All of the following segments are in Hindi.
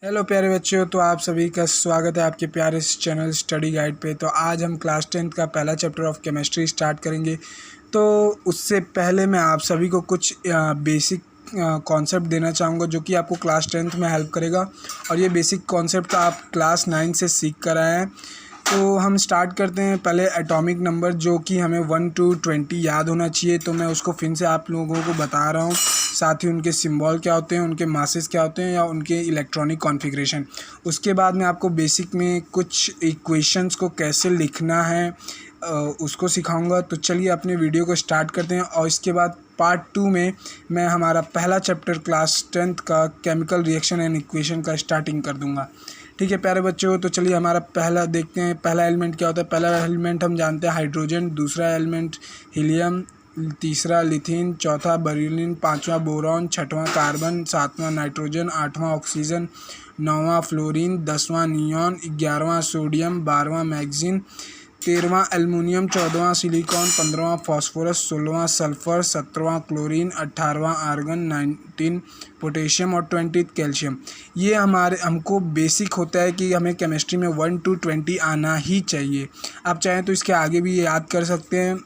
हेलो प्यारे बच्चों, तो आप सभी का स्वागत है आपके प्यारे इस चैनल स्टडी गाइड पे। तो आज हम क्लास 10th का पहला चैप्टर ऑफ केमिस्ट्री स्टार्ट करेंगे। तो उससे पहले मैं आप सभी को कुछ बेसिक कॉन्सेप्ट देना चाहूँगा जो कि आपको क्लास 10th में हेल्प करेगा। और ये बेसिक कॉन्सेप्ट आप क्लास 9 से सीख कर आए हैं। तो हम स्टार्ट करते हैं। पहले एटॉमिक नंबर जो कि हमें 1 to 20 याद होना चाहिए, तो मैं उसको फिर से आप लोगों को बता रहा हूँ। साथ ही उनके सिंबल क्या होते हैं, उनके मासेस क्या होते हैं या उनके इलेक्ट्रॉनिक कॉन्फ़िगरेशन। उसके बाद में आपको बेसिक में कुछ इक्वेशंस को कैसे लिखना है उसको सिखाऊंगा। तो चलिए अपने वीडियो को स्टार्ट करते हैं। और इसके बाद पार्ट 2 में मैं हमारा पहला चैप्टर क्लास 10th का केमिकल रिएक्शन एंड इक्वेशन का स्टार्टिंग कर दूंगा। ठीक है प्यारे बच्चों, तो चलिए हमारा पहला देखते हैं। पहला एलिमेंट क्या होता है। पहला एलिमेंट हम जानते हैं हाइड्रोजन, दूसरा एलिमेंट हीलियम, तीसरा लिथियम, चौथा बेरिलियम, पांचवा बोरॉन, छठवां कार्बन, सातवां नाइट्रोजन, आठवां ऑक्सीजन, नौवां फ्लोरीन, 10वां नियॉन, 11वां सोडियम, 12वां मैग्नीशियम, 13वां एल्युमिनियम, 14वां सिलिकॉन, 15वां फास्फोरस, 16वां सल्फर, 17वां क्लोरीन, 18वां आर्गन, 19 पोटेशियम और 20 कैल्शियम। ये हमको बेसिक होता है कि हमें केमिस्ट्री में 1 to 20 आना ही चाहिए। आप चाहें तो इसके आगे भी याद कर सकते हैं,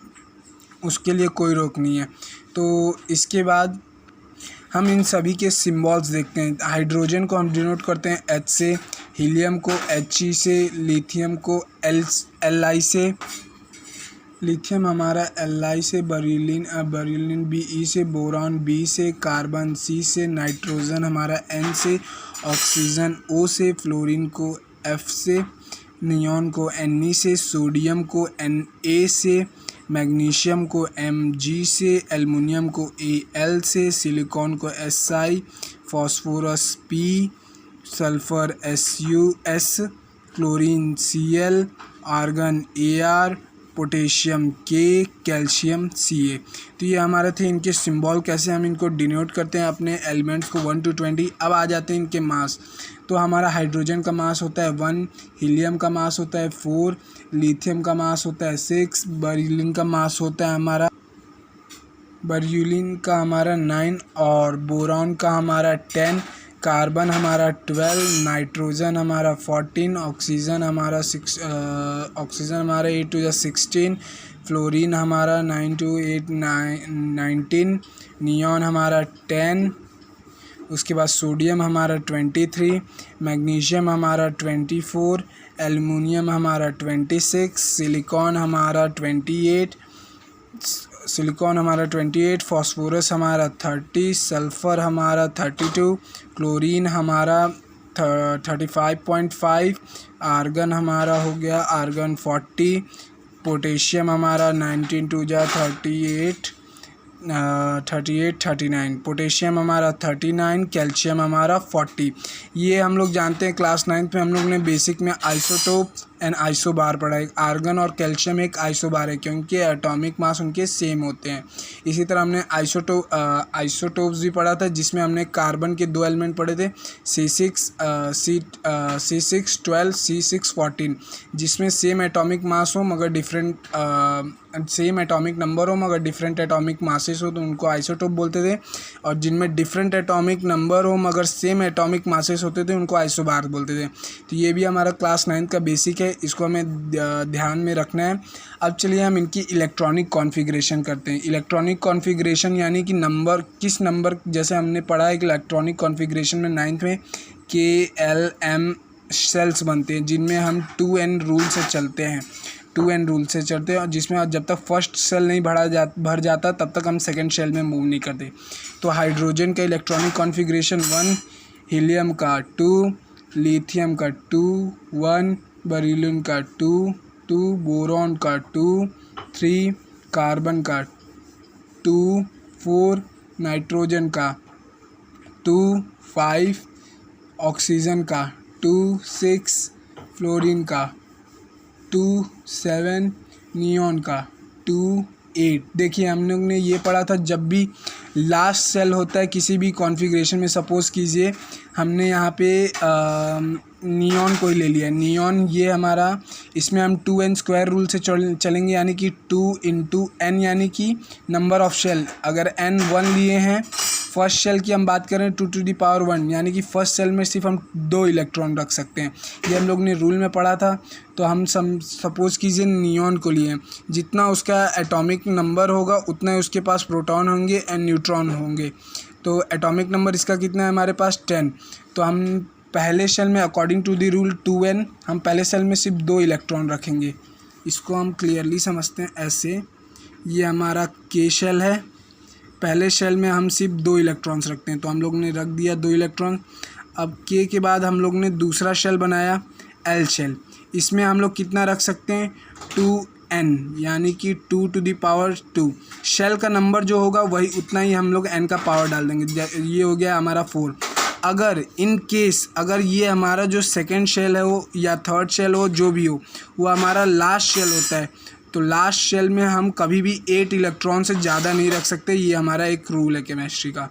उसके लिए कोई रोक नहीं है। तो इसके बाद हम इन सभी के सिंबल्स देखते हैं। हाइड्रोजन को हम डिनोट करते हैं H से, हीलियम को He से, लिथियम को Li से, लिथियम हमारा Li से, बेरिलियम Be से, बोरॉन B से, कार्बन C से, नाइट्रोजन हमारा N से, ऑक्सीजन O से, फ्लोरीन को F से, नियॉन को Ne से, सोडियम को Na से, मैग्नीशियम को Mg से, एल्युमिनियम को Al से, सिलिकॉन को Si, phosphorus P, sulphur Sus, chlorine Cl, argon Ar, potassium K, calcium Ca। तो ये हमारे थे इनके सिंबल, कैसे हम इनको डिनोट करते हैं अपने एलिमेंट्स को 1 to 20। अब आ जाते हैं इनके मास। तो हमारा हाइड्रोजन का मास होता है 1, हीलियम का मास होता है 4, लिथियम का मास होता है 6, बेरिलियम का मास होता है हमारा 9 और बोरॉन का हमारा 10, कार्बन हमारा 12, नाइट्रोजन हमारा 14, ऑक्सीजन हमारा 8 to 16, फ्लोरीन हमारा 9 to 8 19, नियॉन हमारा 10, उसके बाद सोडियम हमारा 23, मैग्नीशियम हमारा 24, एल्युमिनियम हमारा 26, सिलिकॉन हमारा 28, फास्फोरस हमारा 30, सल्फ़र हमारा 32, क्लोरीन हमारा 35.5, आर्गन हमारा हो गया आर्गन 40, पोटेशियम हमारा 19 to 39, पोटेशियम हमारा 39, कैल्शियम हमारा 40। ये हम लोग जानते हैं क्लास 9th में हम लोग ने बेसिक में आइसोटोप एंड आइसोबार पढ़ा है। आर्गन और कैल्शियम एक आइसोबार है क्योंकि एटॉमिक मास उनके सेम होते हैं। इसी तरह हमने आइसोटोप्स भी पढ़ा था, जिसमें हमने कार्बन के 2 एलिमेंट पढ़े थे, C612, C614, जिसमें सेम एटॉमिक मास हो मगर सेम एटॉमिक नंबर हो मगर डिफरेंट एटॉमिक मासेस हो तो उनको आइसोटोप बोलते थे। और जिनमें डिफरेंट एटॉमिक नंबर हो मगर सेम एटॉमिक मासेस होते थे उनको आइसोबार बोलते थे। तो ये भी हमारा क्लास 9 का बेसिक है, इसको हमें ध्यान में रखना है। अब चलिए हम इनकी इलेक्ट्रॉनिक कॉन्फ़िगरेशन करते हैं। इलेक्ट्रॉनिक कॉन्फ़िगरेशन यानी कि नंबर, किस नंबर, जैसे हमने पढ़ा है कि इलेक्ट्रॉनिक कॉन्फ़िगरेशन में 9th में KLM सेल्स बनते हैं, जिनमें हम 2n रूल से चलते हैं। और जिसमें जब तक फर्स्ट सेल नहीं भर जाता तब तक हम सेकंड सेल में मूव नहीं करते। तो हाइड्रोजन का इलेक्ट्रॉनिक कॉन्फ़िगरेशन 1, हीलियम का 2, लिथियम का 2 1, बेरिलियम का 2 बोरॉन का 2 3, कार्बन का 2 4, नाइट्रोजन का 2 5, ऑक्सीजन का 2 6, फ्लोरीन का 2 7, नियॉन का 2 8। देखिए हम लोग ने ये पढ़ा था, जब भी लास्ट सेल होता है किसी भी कॉन्फ़िगरेशन में, सपोज़ कीजिए हमने यहाँ पे नियॉन को ही ले लिया। नियॉन ये हमारा, इसमें हम 2n स्क्वायर रूल से चलेंगे, यानी कि 2 into n, यानी कि नंबर ऑफ शेल। अगर n 1 लिए हैं फर्स्ट शेल की हम बात करें 2⁻⁴ यानी कि फर्स्ट शेल में सिर्फ हम 2 इलेक्ट्रॉन रख सकते हैं। ये हम लोग ने रूल में पढ़ा था। तो हम सपोज़ कीजिए नियॉन को लिए, जितना उसका एटॉमिक नंबर होगा उतना ही उसके पास प्रोटॉन होंगे एंड न्यूट्रॉन होंगे। तो एटॉमिक नंबर इसका कितना है हमारे पास 10। तो हम पहले शेल में according to the rule 2n हम पहले शेल में सिर्फ 2 इलेक्ट्रॉन रखेंगे। इसको हम क्लियरली समझते हैं ऐसे। ये हमारा के शेल है, पहले शेल में हम सिर्फ 2 इलेक्ट्रॉन्स रखते हैं, तो हम लोग ने रख दिया 2 इलेक्ट्रॉन। अब के के बाद हम लोग ने दूसरा शेल बनाया एल शेल। इसमें हम लोग कितना रख सकते हैं 2n यानी कि 2⁻²। शेल का नंबर जो होगा वही उतना ही हम लोग n का पावर डाल देंगे। ये हो गया हमारा 4। अगर इन केस अगर ये हमारा जो सेकेंड शेल है वो या थर्ड शेल हो जो भी हो वो हमारा लास्ट शेल होता है, तो लास्ट शेल में हम कभी भी 8 इलेक्ट्रॉन से ज़्यादा नहीं रख सकते। ये हमारा एक रूल है केमिस्ट्री का।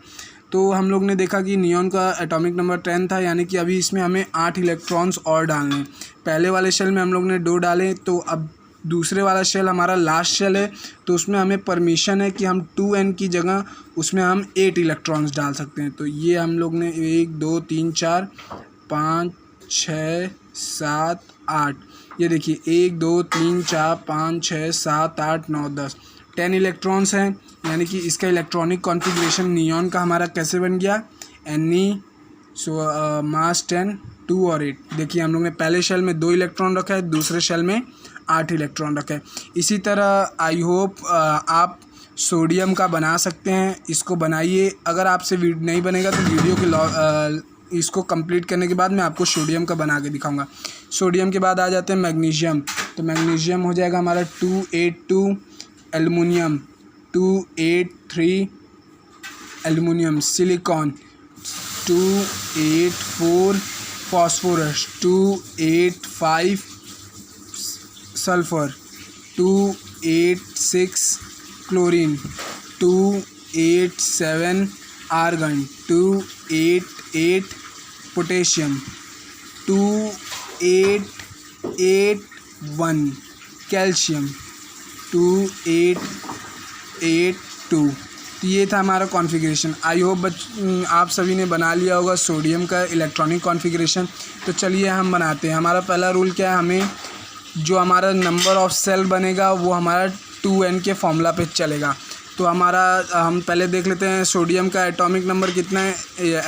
तो हम लोग ने देखा कि नियॉन का एटॉमिक नंबर 10 था, यानी कि अभी इसमें हमें 8 इलेक्ट्रॉन्स और डालने। पहले वाले शेल में हम लोग ने 2 डाले, तो अब दूसरे वाला शेल हमारा लास्ट शेल है, तो उसमें हमें परमिशन है कि हम 2n की जगह उसमें हम 8 इलेक्ट्रॉन्स डाल सकते हैं। तो ये हम लोग ने 1 2 3 4 5 6 7 8, ये देखिए 1 2 3 4 5 6 7 8 9 10 10 इलेक्ट्रॉन्स हैं। यानी कि इसका इलेक्ट्रॉनिक कॉन्फ़िगरेशन नियॉन का हमारा कैसे बन गया Ne, सो मास 10 2 और 8। देखिए हम लोग ने पहले शेल में 2 इलेक्ट्रॉन रखा है, दूसरे शेल में 8 इलेक्ट्रॉन रखा है। इसी तरह आई होप आप सोडियम का बना सकते हैं। इसको बनाइए। अगर आपसे नहीं बनेगा तो वीडियो के इसको कंप्लीट करने के बाद मैं आपको सोडियम का बना के दिखाऊंगा। सोडियम के बाद आ जाते हैं मैग्नीशियम। तो मैग्नीशियम हो जाएगा हमारा 282, aluminium 283, aluminium, silicon 284, phosphorus 285, sulphur 286, chlorine 287, argon 288, potassium 2881, calcium 2882। तो ये था हमारा कॉन्फ़िगरेशन। आई होप आप सभी ने बना लिया होगा सोडियम का इलेक्ट्रॉनिक कॉन्फ़िगरेशन। तो चलिए हम बनाते हैं। हमारा पहला रूल क्या है, हमें जो हमारा नंबर ऑफ़ सेल बनेगा वो हमारा 2n के फॉर्मूला पे चलेगा। तो हमारा हम पहले देख लेते हैं सोडियम का एटॉमिक नंबर कितना है,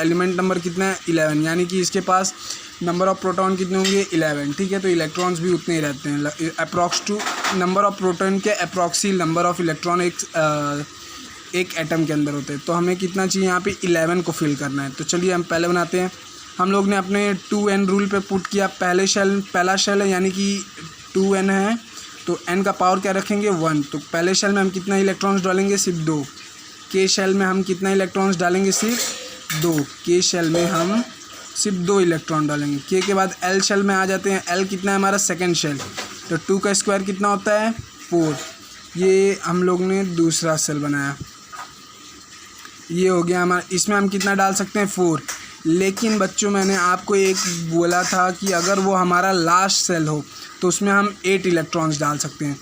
एलिमेंट नंबर कितना है 11, यानी कि इसके पास नंबर ऑफ़ प्रोटॉन कितने होंगे 11। ठीक है, तो इलेक्ट्रॉन्स भी उतने ही रहते हैं। Approx to number of proton के अप्रॉक्सी नंबर ऑफ़ इलेक्ट्रॉन एक एटम के अंदर होते हैं। तो हमें कितना चाहिए यहाँ पे 11 को फिल करना है। तो चलिए हम पहले बनाते हैं। हम लोग ने अपने 2n रूल पे पुट किया। पहला शेल है यानी कि 2n है, तो n का पावर क्या रखेंगे 1। तो पहले शेल में हम कितना इलेक्ट्रॉन्स डालेंगे सिर्फ 2। के शेल में हम कितना इलेक्ट्रॉन्स डालेंगे सिर्फ 2। के शेल में हम सिर्फ 2 इलेक्ट्रॉन डालेंगे। के के बाद एल शेल में आ जाते हैं। एल कितना है हमारा सेकेंड शेल, तो 2 का स्क्वायर कितना होता है 4। ये हम लोग ने दूसरा सेल बनाया, ये हो गया हमारा। इसमें हम कितना डाल सकते हैं 4। लेकिन बच्चों मैंने आपको एक बोला था कि अगर वो हमारा लास्ट सेल हो तो उसमें हम 8 इलेक्ट्रॉन्स डाल सकते हैं।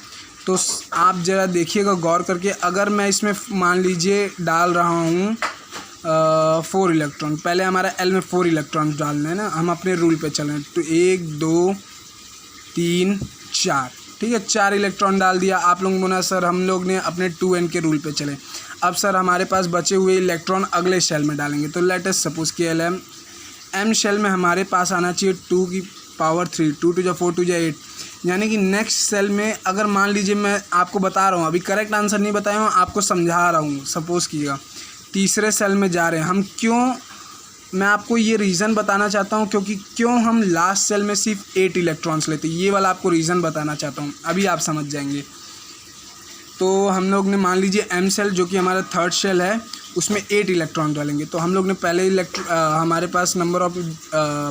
तो आप ज़रा देखिएगा गौर करके। अगर मैं इसमें मान लीजिए डाल रहा हूँ 4 इलेक्ट्रॉन, पहले हमारा एल में 4 इलेक्ट्रॉन्स डालना है ना, हम अपने रूल पे चलें। तो 1 2 3 4, ठीक है 4 इलेक्ट्रॉन डाल दिया। आप लोग बोला सर हम लोग ने अपने 2n के रूल पे चले। अब सर हमारे पास बचे हुए इलेक्ट्रॉन अगले शेल में डालेंगे। तो लेट अस सपोज कि एम शेल में हमारे पास आना चाहिए 2 की पावर 3, 2 2 4 2 8, यानी कि नेक्स्ट सेल में अगर मान लीजिए मैं आपको बता रहा हूँ, अभी करेक्ट आंसर नहीं बताया हूँ, आपको समझा रहा हूँ। सपोज़ कीजिएगा तीसरे सेल में जा रहे हैं हम। क्यों मैं आपको ये रीज़न बताना चाहता हूँ, क्योंकि क्यों हम लास्ट सेल में सिर्फ 8 इलेक्ट्रॉन्स लेते हैं, ये वाला आपको रीज़न बताना चाहता हूँ। अभी आप समझ जाएंगे। तो हम लोग ने मान लीजिए एम सेल जो कि हमारा थर्ड शेल है उसमें 8 इलेक्ट्रॉन डालेंगे। तो हम लोग ने पहले हमारे पास नंबर ऑफ़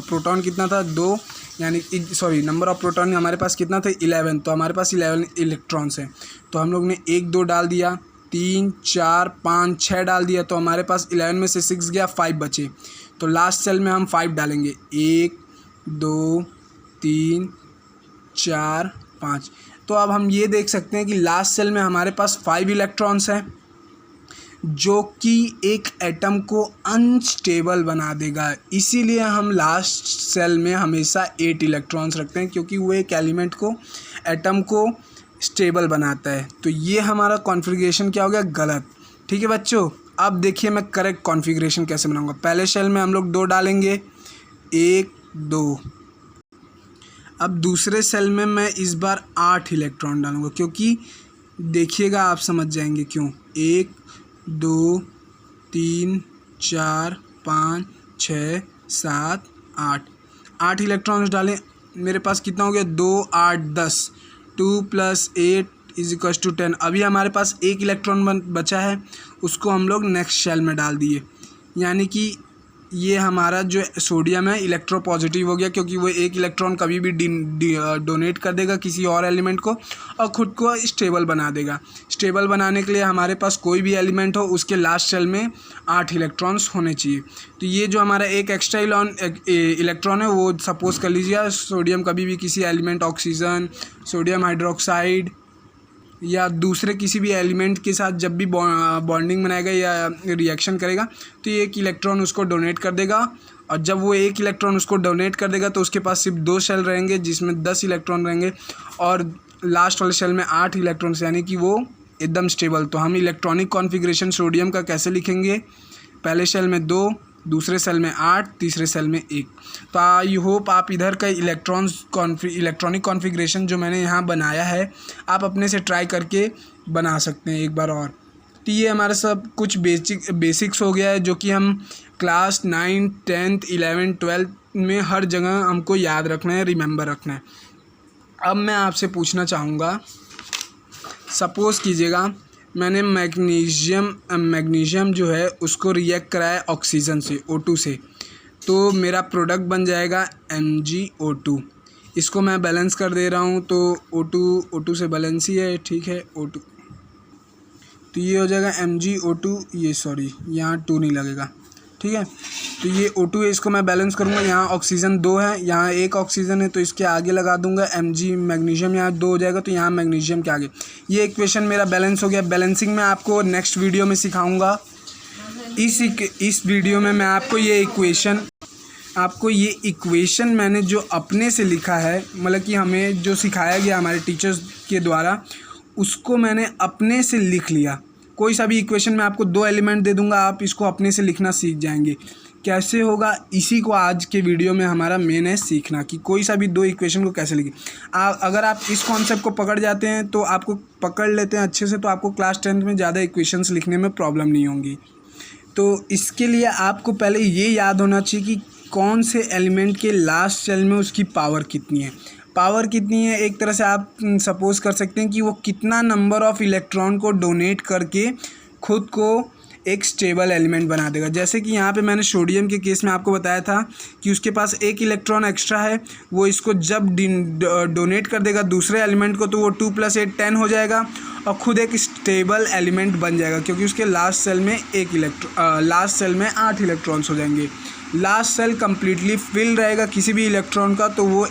प्रोटॉन कितना था 2, यानी सॉरी नंबर ऑफ़ प्रोटॉन हमारे पास कितना था 11। तो हमारे पास 11 इलेक्ट्रॉन्स हैं। तो हम लोग ने 1 2 डाल दिया, 3 4 5 6 डाल दिया। तो हमारे पास 11 में से 6 गया, 5 बचे। तो लास्ट सेल में हम 5 डालेंगे, 1 2 3 4 5। तो अब हम ये देख सकते हैं कि लास्ट सेल में हमारे पास 5 इलेक्ट्रॉन्स हैं। जो कि एक एटम को अनस्टेबल बना देगा। इसीलिए हम लास्ट सेल में हमेशा 8 इलेक्ट्रॉन्स रखते हैं, क्योंकि वो एक एलिमेंट को, एटम को स्टेबल बनाता है। तो ये हमारा कॉन्फ़िगरेशन क्या हो गया, गलत। ठीक है बच्चों, अब देखिए मैं करेक्ट कॉन्फ़िगरेशन कैसे बनाऊंगा। पहले शेल में हम लोग 2 डालेंगे, 1 2। अब दूसरे सेल में मैं इस बार 8 इलेक्ट्रॉन डालूंगा, क्योंकि देखिएगा आप समझ जाएंगे क्यों। 1 2 3 4 5 6 7 8 इलेक्ट्रॉन्स डालें। मेरे पास कितना हो गया, 2 8 10। 2 + 8 = 10। अभी हमारे पास 1 इलेक्ट्रॉन बचा है, उसको हम लोग नेक्स्ट शेल में डाल दिए। यानी कि ये हमारा जो सोडियम है इलेक्ट्रोपॉजिटिव हो गया, क्योंकि वो 1 इलेक्ट्रॉन कभी भी डोनेट कर देगा किसी और एलिमेंट को और ख़ुद को स्टेबल बना देगा। स्टेबल बनाने के लिए हमारे पास कोई भी एलिमेंट हो, उसके लास्ट शेल में 8 इलेक्ट्रॉन्स होने चाहिए। तो ये जो हमारा एक एक्स्ट्रा इलेक्ट्रॉन है, वो सपोज़ कर लीजिए सोडियम कभी भी किसी एलिमेंट, ऑक्सीजन, सोडियम हाइड्रोक्साइड या दूसरे किसी भी एलिमेंट के साथ जब भी बॉन्डिंग बनाएगा या रिएक्शन करेगा, तो ये 1 इलेक्ट्रॉन उसको डोनेट कर देगा। और जब वो 1 इलेक्ट्रॉन उसको डोनेट कर देगा तो उसके पास सिर्फ 2 शेल रहेंगे, जिसमें 10 इलेक्ट्रॉन रहेंगे, और लास्ट वाले शेल में 8 इलेक्ट्रॉन्स, यानी कि वो एकदम स्टेबल। तो हम इलेक्ट्रॉनिक कॉन्फ़िगरेशन सोडियम का कैसे लिखेंगे, पहले शेल में 2, दूसरे सेल में 8, तीसरे सेल में 1। तो आई होप आप इधर का इलेक्ट्रॉनिक कॉन्फ़िगरेशन जो मैंने यहाँ बनाया है, आप अपने से ट्राई करके बना सकते हैं एक बार और। तो ये हमारा सब कुछ बेसिक्स हो गया है, जो कि हम क्लास 9, 10th, 11th, 12th में हर जगह हमको याद रखना है, रिमेंबर रखना है। अब मैं आपसे पूछना चाहूँगा, सपोज़ कीजिएगा मैंने मैग्नीशियम जो है उसको रिएक्ट कराया ऑक्सीजन से, O2 से, तो मेरा प्रोडक्ट बन जाएगा MgO2। इसको मैं बैलेंस कर दे रहा हूँ, तो O2 से बैलेंस ही है, ठीक है, O2। तो ये हो जाएगा MgO2, ये सॉरी यहाँ 2 नहीं लगेगा, ठीक है। तो ये O2 है, इसको मैं बैलेंस करूँगा। यहाँ ऑक्सीजन 2 है, यहाँ 1 ऑक्सीजन है, तो इसके आगे लगा दूंगा Mg, मैग्नीशियम यहाँ 2 हो जाएगा, तो यहाँ मैग्नीशियम के आगे। ये इक्वेशन मेरा बैलेंस हो गया। बैलेंसिंग में आपको नेक्स्ट वीडियो में सिखाऊंगा। इस वीडियो में मैं आपको ये इक्वेशन मैंने जो अपने से लिखा है, मतलब कि हमें जो सिखाया गया हमारे टीचर्स के द्वारा, उसको मैंने अपने से लिख लिया। कोई सा भी इक्वेशन में आपको 2 एलिमेंट दे दूंगा, आप इसको अपने से लिखना सीख जाएंगे। कैसे होगा, इसी को आज के वीडियो में हमारा मेन है सीखना, कि कोई सा भी 2 इक्वेशन को कैसे लिखें। अगर आप इस कॉन्सेप्ट को पकड़ जाते हैं, तो आपको पकड़ लेते हैं अच्छे से, तो आपको क्लास 10th में ज़्यादा इक्वेशंस लिखने में प्रॉब्लम नहीं होंगी। तो इसके लिए आपको पहले ये याद होना चाहिए कि कौन से एलिमेंट के लास्ट सेल में उसकी पावर कितनी है। पावर कितनी है, एक तरह से आप सपोज़ कर सकते हैं कि वो कितना नंबर ऑफ़ इलेक्ट्रॉन को डोनेट करके खुद को एक स्टेबल एलिमेंट बना देगा। जैसे कि यहाँ पे मैंने सोडियम के केस में आपको बताया था कि उसके पास 1 इलेक्ट्रॉन एक्स्ट्रा है, वो इसको जब डोनेट कर देगा दूसरे एलिमेंट को, तो वो 2 + 8 10 हो जाएगा और ख़ुद एक स्टेबल एलिमेंट बन जाएगा, क्योंकि उसके लास्ट सेल में 8 इलेक्ट्रॉन्स हो जाएंगे। लास्ट सेल कम्प्लीटली फिल रहेगा किसी भी इलेक्ट्रॉन का, तो वो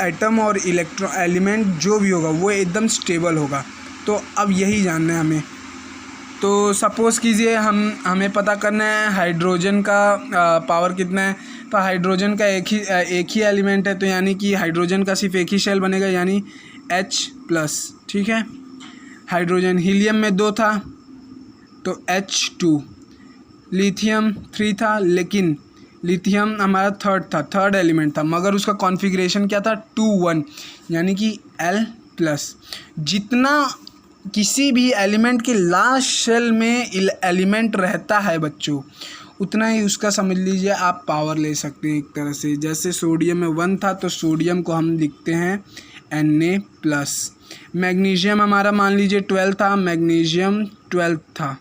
एटम और एलिमेंट जो भी होगा वो एकदम स्टेबल होगा। तो अब यही जानना है हमें। तो सपोज़ कीजिए हमें पता करना है हाइड्रोजन का पावर कितना है। तो हाइड्रोजन का एक ही एलिमेंट है, तो यानी कि हाइड्रोजन का सिर्फ एक ही शेल बनेगा, यानी H+, ठीक है। हाइड्रोजन, हीलियम में 2 था तो H2, लिथियम 3 था, लेकिन लिथियम हमारा थर्ड एलिमेंट था, मगर उसका कॉन्फ़िगरेशन क्या था, 2 1, यानी कि L+। जितना किसी भी एलिमेंट के लास्ट शेल में एलिमेंट रहता है बच्चों, उतना ही उसका समझ लीजिए आप पावर ले सकते हैं एक तरह से। जैसे सोडियम में 1 था, तो सोडियम को हम लिखते हैं Na+। मैग्नीशियम हमारा मान लीजिए 12 था, मैग्नीशियम 12 था,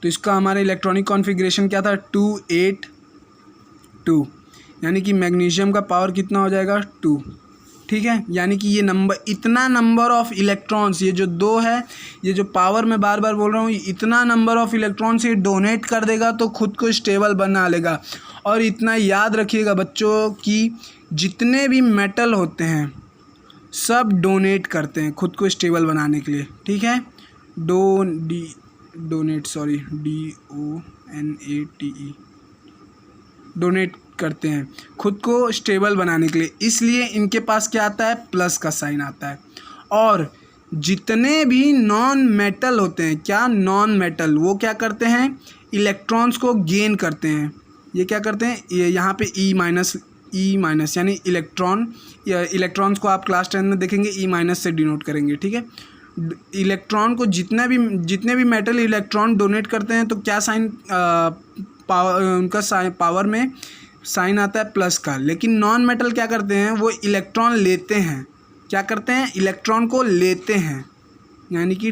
तो इसका हमारा इलेक्ट्रॉनिक कॉन्फ़िगरेशन क्या था, 2 8 2, यानी कि मैग्नीशियम का पावर कितना हो जाएगा, 2, ठीक है। यानी कि ये इतना नंबर ऑफ़ इलेक्ट्रॉन्स, ये जो 2 है, ये जो पावर मैं बार बार बोल रहा हूँ, इतना नंबर ऑफ़ इलेक्ट्रॉन्स ये डोनेट कर देगा तो खुद को स्टेबल बना लेगा। और इतना याद रखिएगा बच्चों कि जितने भी मेटल होते हैं सब डोनेट करते हैं खुद को स्टेबल बनाने के लिए, ठीक है। DONATE डोनेट करते हैं खुद को स्टेबल बनाने के लिए, इसलिए इनके पास क्या आता है, प्लस का साइन आता है। और जितने भी नॉन मेटल होते हैं, क्या नॉन मेटल, वो क्या करते हैं, इलेक्ट्रॉन्स को गेन करते हैं। ये क्या करते हैं, ये यहाँ पे ई माइनस यानी इलेक्ट्रॉन्स को आप क्लास 10 में देखेंगे ई माइनस से डिनोट करेंगे, ठीक है। इलेक्ट्रॉन को जितने भी मेटल इलेक्ट्रॉन डोनेट करते हैं तो क्या साइन, उनका पावर में साइन आता है प्लस का। लेकिन नॉन मेटल क्या करते हैं, वो इलेक्ट्रॉन लेते हैं, क्या करते हैं, इलेक्ट्रॉन को लेते हैं, यानी कि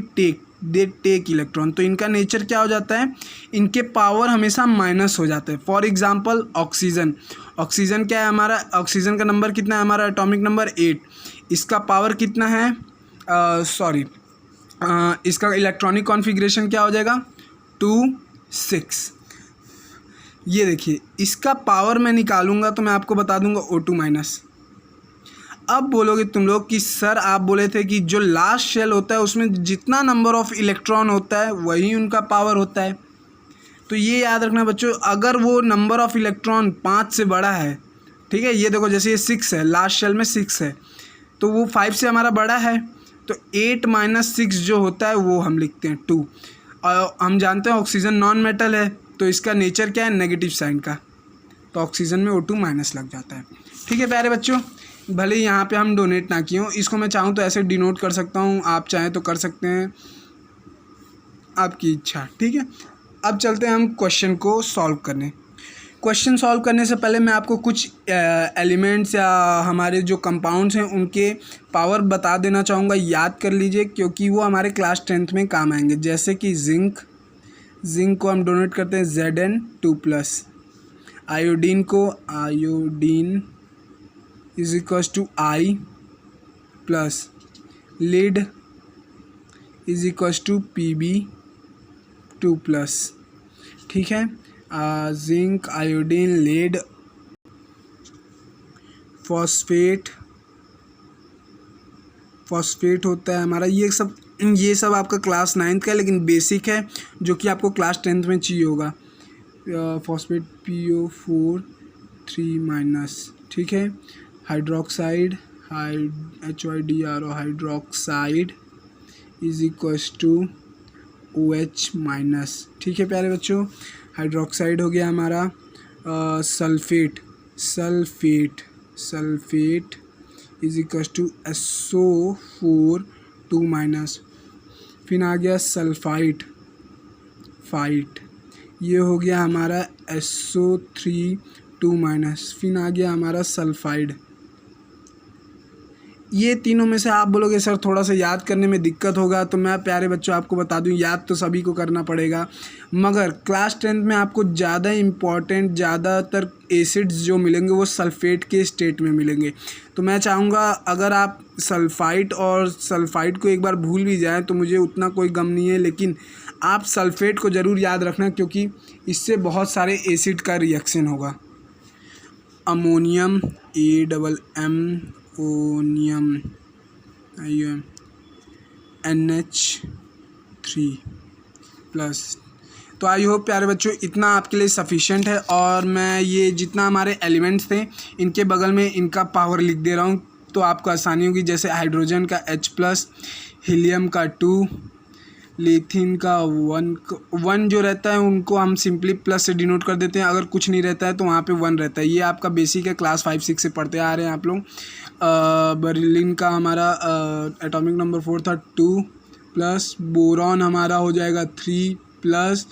दे टेक इलेक्ट्रॉन। तो इनका नेचर क्या हो जाता है, इनके पावर हमेशा माइनस हो जाते हैं। फॉर एग्जांपल ऑक्सीजन क्या है हमारा, ऑक्सीजन का नंबर कितना है हमारा, एटॉमिक नंबर 8। इसका पावर कितना है, इसका इलेक्ट्रॉनिक कॉन्फ़िगरेशन क्या हो जाएगा, 2 6। ये देखिए, इसका पावर मैं निकालूंगा तो मैं आपको बता दूंगा O2 माइनस। अब बोलोगे तुम लोग कि सर आप बोले थे कि जो लास्ट शेल होता है उसमें जितना नंबर ऑफ इलेक्ट्रॉन होता है वही उनका पावर होता है। तो ये याद रखना बच्चों, अगर वो नंबर ऑफ इलेक्ट्रॉन 5 से बड़ा है, ठीक है, ये देखो जैसे ये 6 है, लास्ट शेल में 6 है, तो वो 5 से हमारा बड़ा है, तो 8 माइनस 6 जो होता है वो हम लिखते हैं 2। और हम जानते हैं ऑक्सीजन नॉन मेटल है, तो इसका नेचर क्या है, नेगेटिव साइन का, तो ऑक्सीजन में O2 माइनस लग जाता है। ठीक है प्यारे बच्चों, भले यहाँ पे हम डोनेट ना किए हों, इसको मैं चाहूँ तो ऐसे डिनोट कर सकता हूँ, आप चाहें तो कर सकते हैं, आपकी इच्छा। ठीक है, अब चलते हैं हम क्वेश्चन को सॉल्व करने। क्वेश्चन सॉल्व करने से पहले मैं आपको कुछ एलिमेंट्स या हमारे जो कंपाउंड्स हैं उनके पावर बता देना चाहूँगा, याद कर लीजिए क्योंकि वो हमारे क्लास 10th में काम आएंगे। जैसे कि जिंक को हम डोनेट करते हैं Zn2+। आयोडीन को iodine is equals to I plus. Lead is equals to Pb2+। ठीक है, जिंक, आयोडीन, लेड, फॉस्फेट होता है हमारा। ये सब आपका क्लास 9th का है, लेकिन बेसिक है जो कि आपको क्लास 10th में चाहिए होगा। Phosphate PO4 3-। ठीक है, hydroxide HYDRO hydroxide is equals to OH-। ठीक है प्यारे बच्चों, हाइड्रोक्साइड हो गया हमारा। Sulphate is equals to SO4 2-। फिर आ गया सल्फाइड, ये हो गया हमारा SO3 2-। फिर आ गया हमारा सल्फाइड। ये तीनों में से आप बोलोगे सर थोड़ा सा याद करने में दिक्कत होगा, तो मैं प्यारे बच्चों आपको बता दूं, याद तो सभी को करना पड़ेगा, मगर क्लास 10th में आपको ज़्यादातर एसिड्स जो मिलेंगे वो सल्फेट के स्टेट में मिलेंगे। तो मैं चाहूँगा अगर आप सल्फाइड को एक बार भूल भी जाएँ तो मुझे उतना कोई गम नहीं है, लेकिन आप सल्फेट को ज़रूर याद रखना क्योंकि इससे बहुत सारे एसिड का रिएक्शन होगा। Ammonium onium NH3+। तो आई होप प्यारे बच्चों इतना आपके लिए सफिशिएंट है, और मैं ये जितना हमारे एलिमेंट्स थे इनके बगल में इनका पावर लिख दे रहा हूँ तो आपको आसानी होगी। जैसे हाइड्रोजन का H+, हीलियम का 2, लिथियम का 1 जो रहता है उनको हम सिंपली प्लस से डिनोट कर देते हैं, अगर कुछ नहीं रहता है तो वहाँ पे 1 रहता है। ये आपका बेसिक है, क्लास 5-6 से पढ़ते आ रहे हैं आप लोग। बर्लिन का हमारा एटॉमिक नंबर 4 था 2+। बोरॉन हमारा हो जाएगा 3+।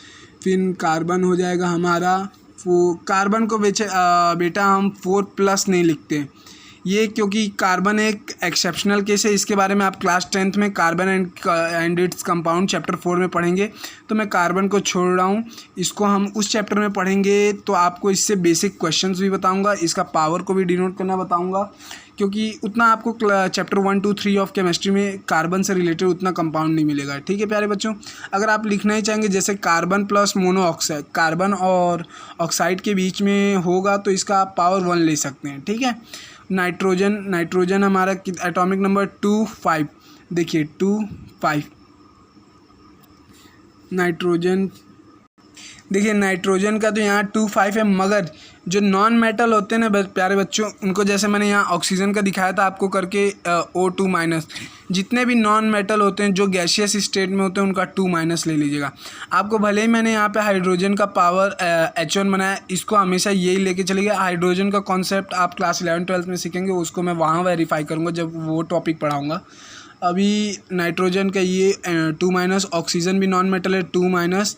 फिर कार्बन हो जाएगा हमारा कार्बन को बेटा हम 4+ नहीं लिखते, ये क्योंकि कार्बन एक एक्सेप्शनल केस है। इसके बारे में आप क्लास 10th में carbon and its compound chapter 4 में पढ़ेंगे, तो मैं कार्बन को छोड़ रहा हूँ, इसको हम उस चैप्टर में पढ़ेंगे। तो आपको इससे बेसिक क्वेश्चंस भी बताऊंगा, इसका पावर को भी डिनोट करना बताऊंगा, क्योंकि उतना आपको चैप्टर 1, 2, 3 ऑफ केमिस्ट्री में कार्बन से रिलेटेड उतना कंपाउंड नहीं मिलेगा। ठीक है प्यारे बच्चों, अगर आप लिखना ही चाहेंगे जैसे कार्बन प्लस मोनोऑक्साइड, कार्बन और ऑक्साइड के बीच में होगा तो इसका आप पावर 1 ले सकते हैं। ठीक है, नाइट्रोजन हमारा एटॉमिक नंबर 2, 5, देखिए 2, 5। नाइट्रोजन, देखिए नाइट्रोजन का तो यहाँ 2,5 है, मगर जो नॉन मेटल होते हैं ना प्यारे बच्चों, उनको जैसे मैंने यहाँ ऑक्सीजन का दिखाया था आपको करके O2-, जितने भी नॉन मेटल होते हैं जो गैसियस स्टेट में होते हैं उनका 2- ले लीजिएगा। आपको भले ही मैंने यहाँ पे हाइड्रोजन का पावर H1 बनाया, इसको हमेशा यही लेके चलिएगा। हाइड्रोजन का कॉन्सेप्ट आप क्लास 11-12 में सीखेंगे, उसको मैं वहाँ वेरीफाई करूँगा जब वो टॉपिक पढ़ाऊँगा। अभी नाइट्रोजन का ये 2-, ऑक्सीजन भी नॉन मेटल है 2-,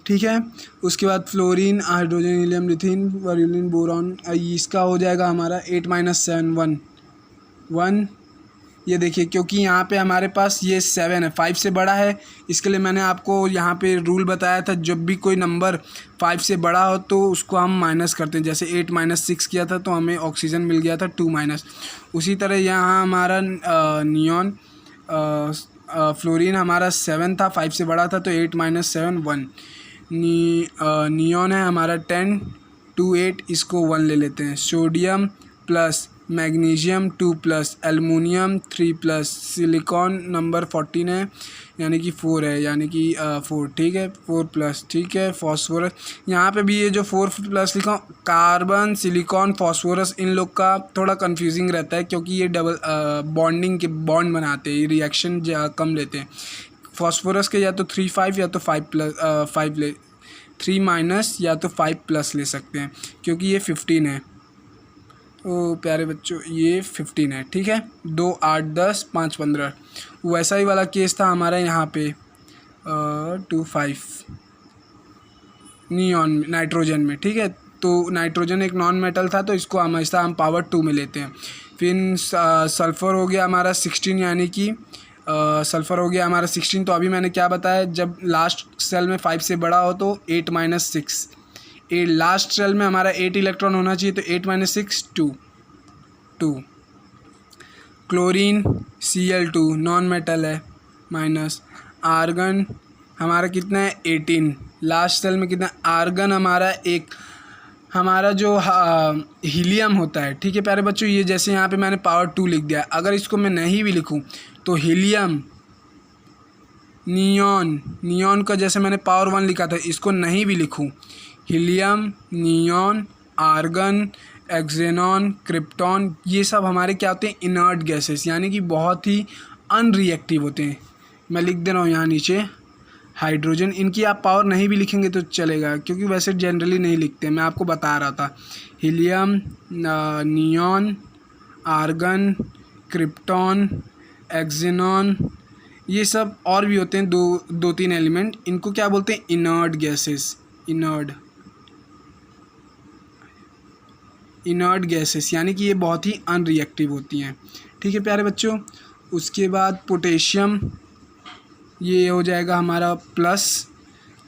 ठीक है। उसके बाद fluorine, hydrogen, helium, lithium, beryllium, boron, इसका हो जाएगा हमारा 8-7 1। ये देखिए क्योंकि यहाँ पे हमारे पास ये 7 है, 5 से बड़ा है, इसके लिए मैंने आपको यहाँ पे रूल बताया था, जब भी कोई नंबर 5 से बड़ा हो तो उसको हम माइनस करते हैं। जैसे 8-6 किया था तो हमें ऑक्सीजन मिल गया था 2-। उसी तरह यहाँ हमारा नियॉन, फ्लोरीन हमारा 7 था, 5 से बड़ा था तो 8-7 1। नियॉन है हमारा 10 2 8, इसको 1 ले लेते हैं। Sodium plus, magnesium 2+, aluminium 3+, silicon number 14 है यानी कि 4 है, यानी कि 4, ठीक है, 4+, ठीक है। फॉस्फोरस, यहाँ पे भी ये जो 4+ लिखा, कार्बन, सिलिकॉन, फॉस्फोरस, इन लोग का थोड़ा कंफ्यूजिंग रहता है क्योंकि ये डबल बॉन्डिंग के बॉन्ड बनाते हैं, रिएक्शन कम लेते हैं। फॉस्फोरस के या तो 3-5 या तो 5+ ले, 3- या तो 5+ ले सकते हैं क्योंकि ये 15 है। ओ प्यारे बच्चों ये 15 है, ठीक है। 2 8 10 5 15, वैसा ही वाला केस था हमारा यहाँ पे 2-5 नियॉन नाइट्रोजन में, ठीक है। तो नाइट्रोजन एक नॉन मेटल था तो इसको हमेशा हम पावर 2 में लेते हैं। फिर सल्फ़र हो गया हमारा 16, यानी कि सल्फ़र हो गया हमारा 16। तो अभी मैंने क्या बताया, जब लास्ट सेल में 5 से बड़ा हो तो 8-6, लास्ट सेल में हमारा 8 इलेक्ट्रॉन होना चाहिए तो 8-6 2। क्लोरीन Cl2 नॉन मेटल है माइनस। आर्गन हमारा कितना है 18, लास्ट सेल में कितना, आर्गन हमारा 1, हमारा जो हीलियम होता है, ठीक है प्यारे बच्चों। ये जैसे यहाँ पे मैंने पावर 2 लिख दिया, अगर इसको मैं नहीं भी लिखूँ तो हीलियम, नियॉन का जैसे मैंने पावर 1 लिखा था, इसको नहीं भी लिखूँ, हीलियम, नियॉन, आर्गन, एक्सेनॉन, क्रिप्टॉन, ये सब हमारे क्या होते हैं, इनर्ट गैसेस, यानी कि बहुत ही अनरिएक्टिव होते हैं। मैं लिख दे रहा हूँ यहाँ नीचे हाइड्रोजन, इनकी आप पावर नहीं भी लिखेंगे तो चलेगा क्योंकि वैसे जनरली नहीं लिखते, मैं आपको बता रहा था। हीलियम, नियॉन, आर्गन, क्रिप्टॉन, एक्सेनॉन, ये सब और भी होते हैं 2-3 एलिमेंट, इनको क्या बोलते हैं, इनर्ट गैसेस, इनर्ट गैसेस, यानी कि ये बहुत ही अनरिएक्टिव होती हैं, ठीक है प्यारे बच्चों। उसके बाद पोटेशियम, ये हो जाएगा हमारा प्लस,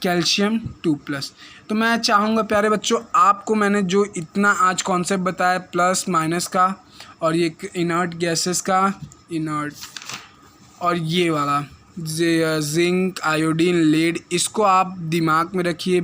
कैल्शियम 2+। तो मैं चाहूँगा प्यारे बच्चों आपको मैंने जो इतना आज कॉन्सेप्ट बताया प्लस माइनस का, और ये इनर्ट गैसेस का, इनर्ट, और ये वाला जिंक, आयोडीन, लेड, इसको आप दिमाग में रखिए।